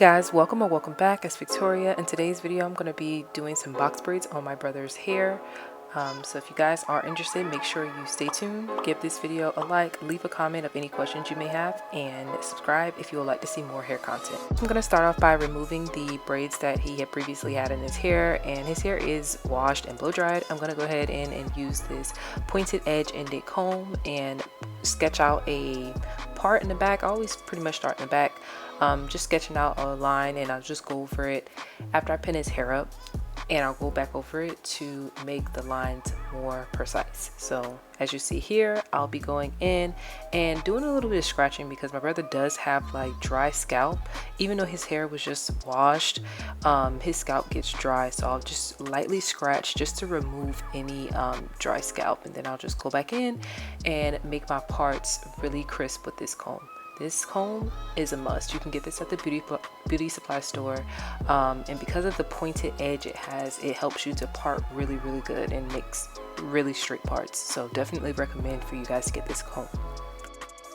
Guys, welcome or welcome back. It's Victoria. In today's video I'm going to be doing some box braids on my brother's hair. So if you guys are interested, make sure you stay tuned, give this video a like, leave a comment of any questions you may have, and subscribe if you would like to see more hair content. I'm going to start off by removing the braids that he had previously had in his hair, and his hair is washed and blow dried. I'm going to go ahead and use this pointed edge ended comb and sketch out a part in the back. I always pretty much start in the back, just sketching out a line, and I'll just go over it after I pin his hair up, and I'll go back over it to make the lines more precise. So as you see here, I'll be going in and doing a little bit of scratching because my brother does have like dry scalp. Even though his hair was just washed, his scalp gets dry, so I'll just lightly scratch just to remove any dry scalp, and then I'll just go back in and make my parts really crisp with this comb. This comb is a must. You can get this at the beauty supply store, and because of the pointed edge it has, it helps you to part really good and makes really straight parts. So definitely recommend for you guys to get this comb.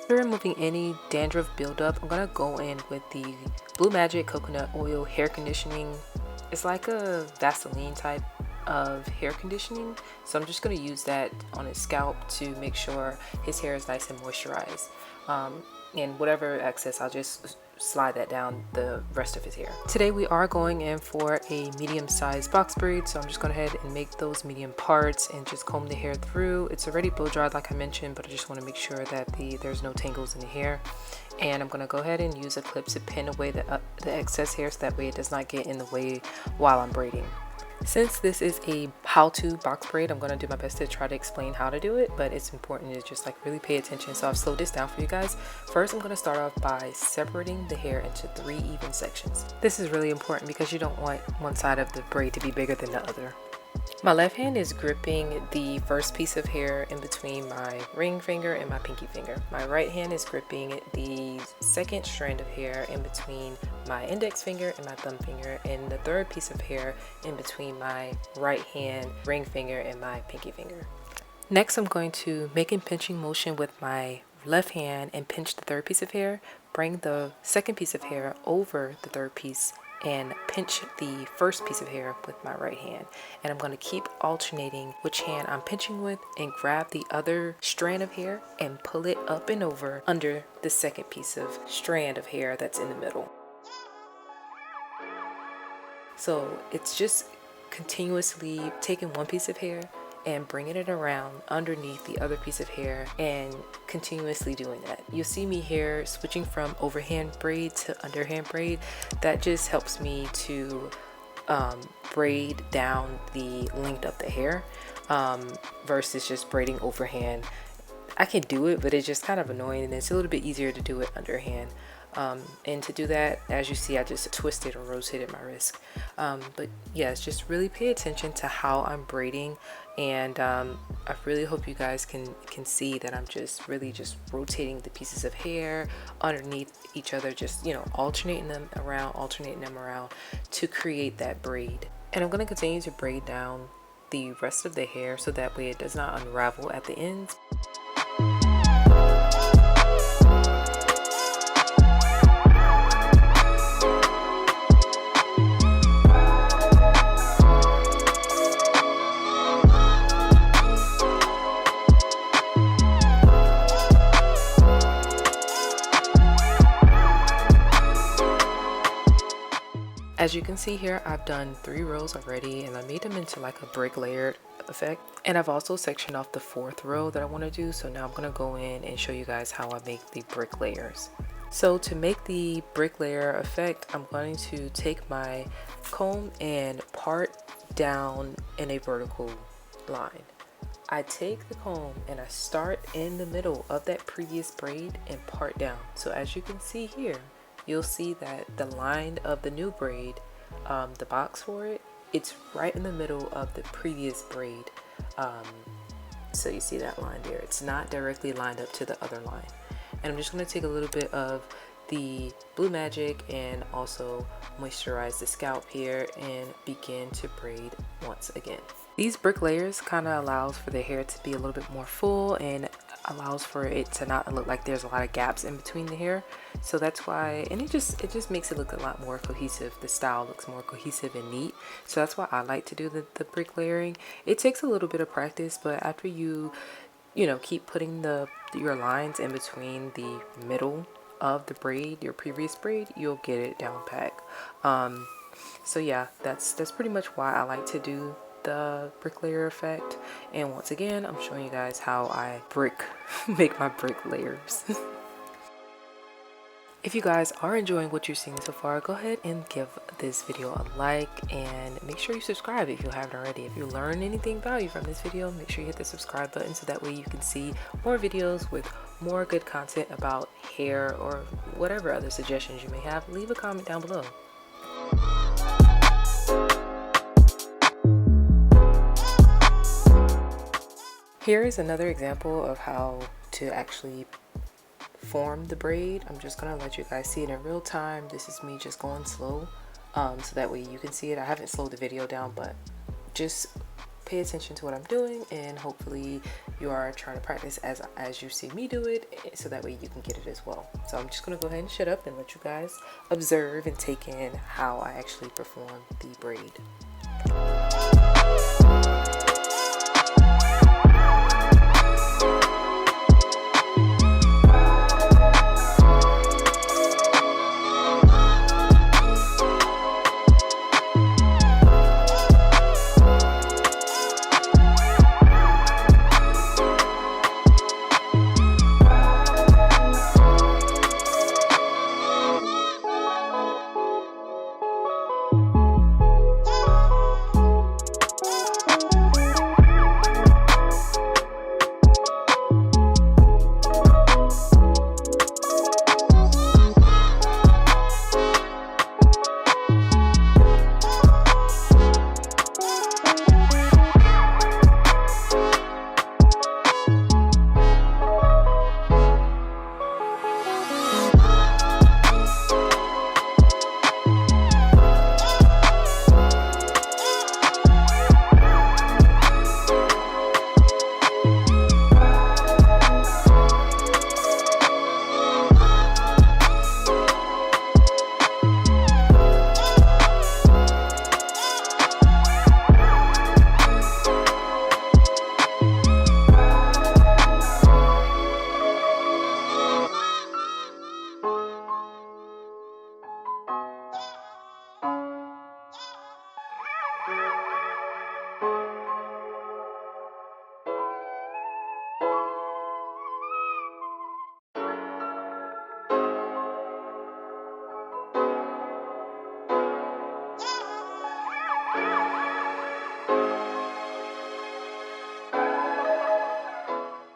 After removing any dandruff buildup, I'm gonna go in with the Blue Magic Coconut Oil hair conditioning. It's like a Vaseline type of hair conditioning, so I'm just going to use that on his scalp to make sure his hair is nice and moisturized, and whatever excess, I'll just slide that down the rest of his hair. Today we are going in for a medium-sized box braid, so I'm just going to go ahead and make those medium parts and just comb the hair through. It's already blow dried like I mentioned, but I just want to make sure that there's no tangles in the hair. And I'm going to go ahead and use a clip to pin away the excess hair, so that way it does not get in the way while I'm braiding. Since this is a how-to box braid, I'm going to do my best to try to explain how to do it, but it's important to just like really pay attention. So I've slowed this down for you guys. First, I'm going to start off by separating the hair into 3 even sections. This is really important because you don't want one side of the braid to be bigger than the other. My left hand is gripping the first piece of hair in between my ring finger and my pinky finger. My right hand is gripping the second strand of hair in between my index finger and my thumb finger, and the third piece of hair in between my right hand ring finger and my pinky finger. Next, I'm going to make a pinching motion with my left hand and pinch the third piece of hair, bring the second piece of hair over the third piece, and pinch the first piece of hair with my right hand. And I'm going to keep alternating which hand I'm pinching with, and grab the other strand of hair and pull it up and over under the second piece of strand of hair that's in the middle. So it's just continuously taking one piece of hair and bringing it around underneath the other piece of hair and continuously doing that. You'll see me here switching from overhand braid to underhand braid. That just helps me to braid down the length of the hair versus just braiding overhand. I can do it, but it's just kind of annoying, and it's a little bit easier to do it underhand. And to do that, as you see, I just twisted or rotated my wrist. But yes, just really pay attention to how I'm braiding, and I really hope you guys can see that I'm just really just rotating the pieces of hair underneath each other, just, you know, alternating them around to create that braid. And I'm going to continue to braid down the rest of the hair so that way it does not unravel at the ends. As you can see here, I've done 3 rows already, and I made them into like a brick layered effect. And I've also sectioned off the 4th row that I want to do. So now I'm going to go in and show you guys how I make the brick layers. So to make the brick layer effect, I'm going to take my comb and part down in a vertical line. I take the comb and I start in the middle of that previous braid and part down. So as you can see here, you'll see that the line of the new braid, the box for it, it's right in the middle of the previous braid. So you see that line there. It's not directly lined up to the other line. And I'm just going to take a little bit of the Blue Magic and also moisturize the scalp here and begin to braid once again. These brick layers kind of allows for the hair to be a little bit more full, and allows for it to not look like there's a lot of gaps in between the hair. So that's why, and it just makes it look a lot more cohesive. The style looks more cohesive and neat. So that's why I like to do the brick layering. It takes a little bit of practice, but after you know, keep putting your lines in between the middle of the braid, your previous braid, you'll get it down pat. So yeah, that's pretty much why I like to do the brick layer effect. And once again, I'm showing you guys how I make my brick layers. If you guys are enjoying what you're seeing so far, go ahead and give this video a like and make sure you subscribe if you haven't already. If you learned anything value from this video, make sure you hit the subscribe button so that way you can see more videos with more good content about hair or whatever other suggestions you may have. Leave a comment down below. Here is another example of how to actually form the braid. I'm just gonna let you guys see it in real time. This is me just going slow, so that way you can see it. I haven't slowed the video down, but just pay attention to what I'm doing, and hopefully you are trying to practice as you see me do it, so that way you can get it as well. So I'm just gonna go ahead and shut up and let you guys observe and take in how I actually perform the braid.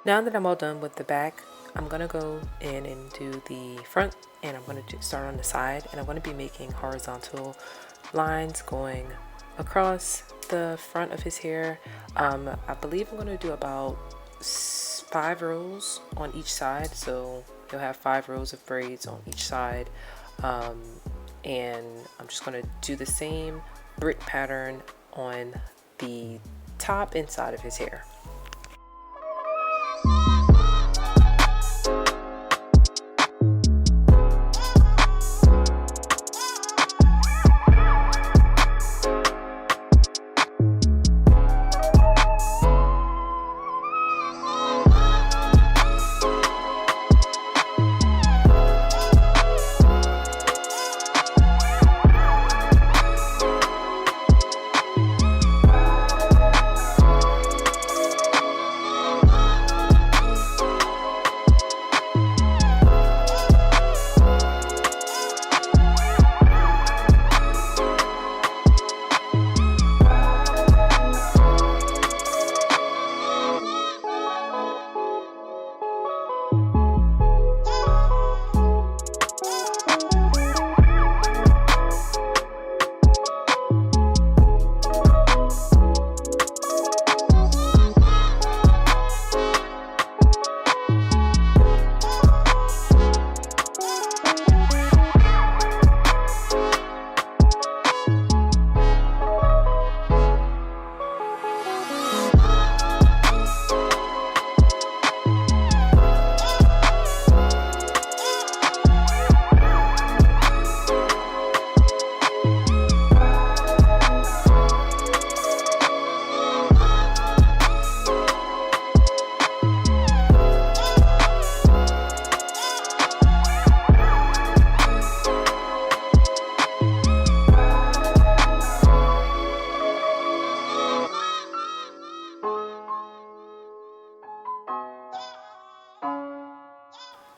Now that I'm all done with the back, I'm gonna go in and do the front, and I'm gonna start on the side, and I'm gonna be making horizontal lines going across the front of his hair. I believe I'm gonna do about 5 rows on each side, so you'll have 5 rows of braids on each side. And I'm just gonna do the same brick pattern on the top and side of his hair.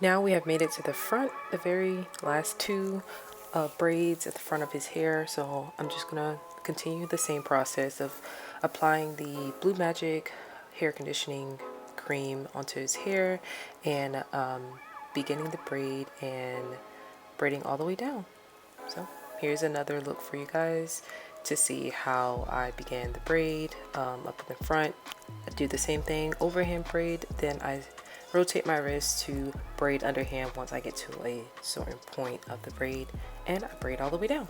Now we have made it to the front, the very last two braids at the front of his hair. So I'm just gonna continue the same process of applying the Blue Magic hair conditioning cream onto his hair and beginning the braid and braiding all the way down. So here's another look for you guys to see how I began the braid up in the front. I do the same thing, overhand braid, then I rotate my wrist to braid underhand once I get to a certain point of the braid, and I braid all the way down.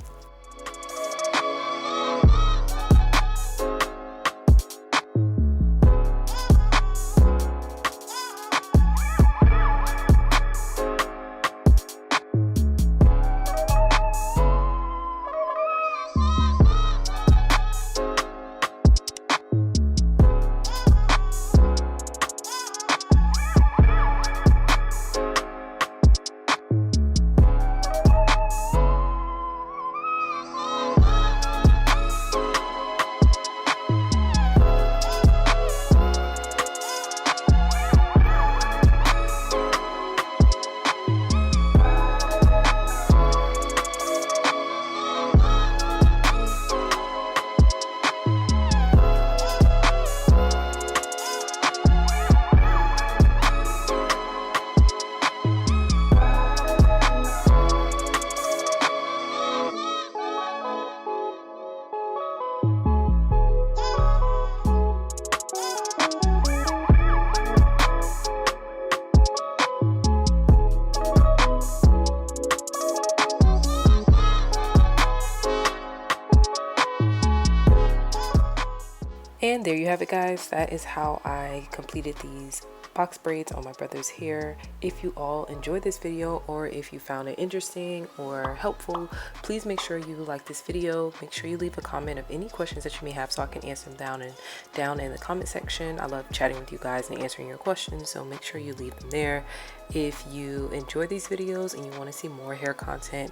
And there you have it, guys. That is how I completed these box braids on my brother's hair. If you all enjoyed this video, or if you found it interesting or helpful, please make sure you like this video. Make sure you leave a comment of any questions that you may have so I can answer them down in the comment section. I love chatting with you guys and answering your questions, so make sure you leave them there. If you enjoy these videos and you want to see more hair content,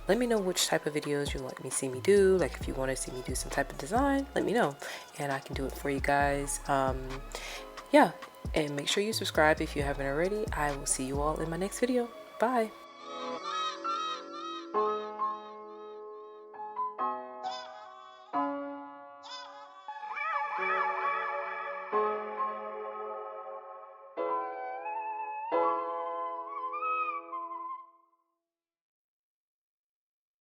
let me know which type of videos you'd like me to see me do. Like if you want to see me do some type of design, let me know and I can do it for you guys. Yeah, and make sure you subscribe if you haven't already. I will see you all in my next video. Bye.